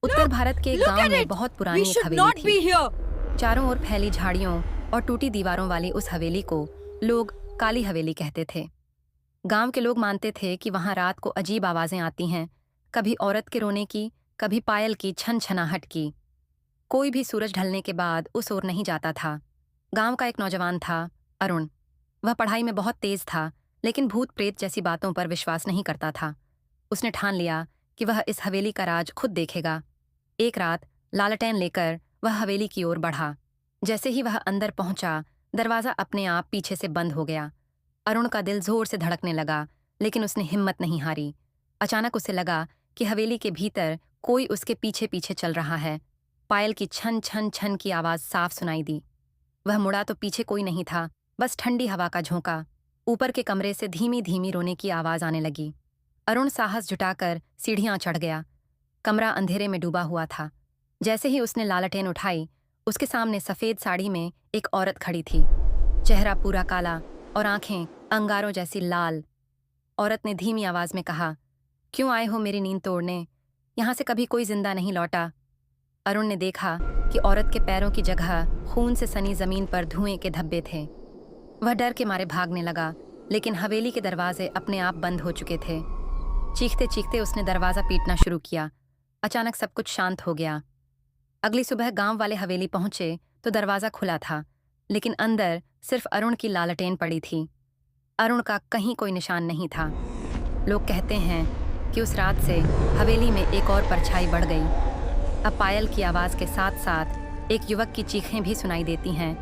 उत्तर भारत के एक गांव में बहुत पुरानी एक हवेली थी। चारों ओर फैली झाड़ियों और टूटी दीवारों वाली उस हवेली को लोग काली हवेली कहते थे। गांव के लोग मानते थे कि वहां रात को अजीब आवाजें आती हैं, कभी औरत के रोने की, कभी पायल की छन छनाहट की। कोई भी सूरज ढलने के बाद उस ओर नहीं जाता था। गांव का एक नौजवान था, अरुण। वह पढ़ाई में बहुत तेज था, लेकिन भूत प्रेत जैसी बातों पर विश्वास नहीं करता था। उसने ठान लिया कि वह इस हवेली का राज खुद देखेगा। एक रात लालटेन लेकर वह हवेली की ओर बढ़ा। जैसे ही वह अंदर पहुंचा, दरवाजा अपने आप पीछे से बंद हो गया। अरुण का दिल जोर से धड़कने लगा, लेकिन उसने हिम्मत नहीं हारी। अचानक उसे लगा कि हवेली के भीतर कोई उसके पीछे पीछे चल रहा है। पायल की छन छन छन की आवाज साफ सुनाई दी। वह मुड़ा तो पीछे कोई नहीं था, बस ठंडी हवा का झोंका। ऊपर के कमरे से धीमी धीमी रोने की आवाज आने लगी। अरुण साहस जुटाकर सीढ़ियां चढ़ गया। कमरा अंधेरे में डूबा हुआ था। जैसे ही उसने लालटेन उठाई, उसके सामने सफेद साड़ी में एक औरत खड़ी थी। चेहरा पूरा काला और आंखें अंगारों जैसी लाल। औरत ने धीमी आवाज में कहा, क्यों आए हो मेरी नींद तोड़ने? यहां से कभी कोई जिंदा नहीं लौटा। अरुण ने देखा कि औरत के पैरों की जगह खून से सनी जमीन पर धुएं के धब्बे थे। वह डर के मारे भागने लगा, लेकिन हवेली के दरवाजे अपने आप बंद हो चुके थे। चीखते चीखते उसने दरवाजा पीटना शुरू किया। अचानक सब कुछ शांत हो गया। अगली सुबह गांव वाले हवेली पहुंचे तो दरवाजा खुला था, लेकिन अंदर सिर्फ अरुण की लालटेन पड़ी थी। अरुण का कहीं कोई निशान नहीं था। लोग कहते हैं कि उस रात से हवेली में एक और परछाई बढ़ गई। अब पायल की आवाज के साथ साथ एक युवक की चीखें भी सुनाई देती हैं,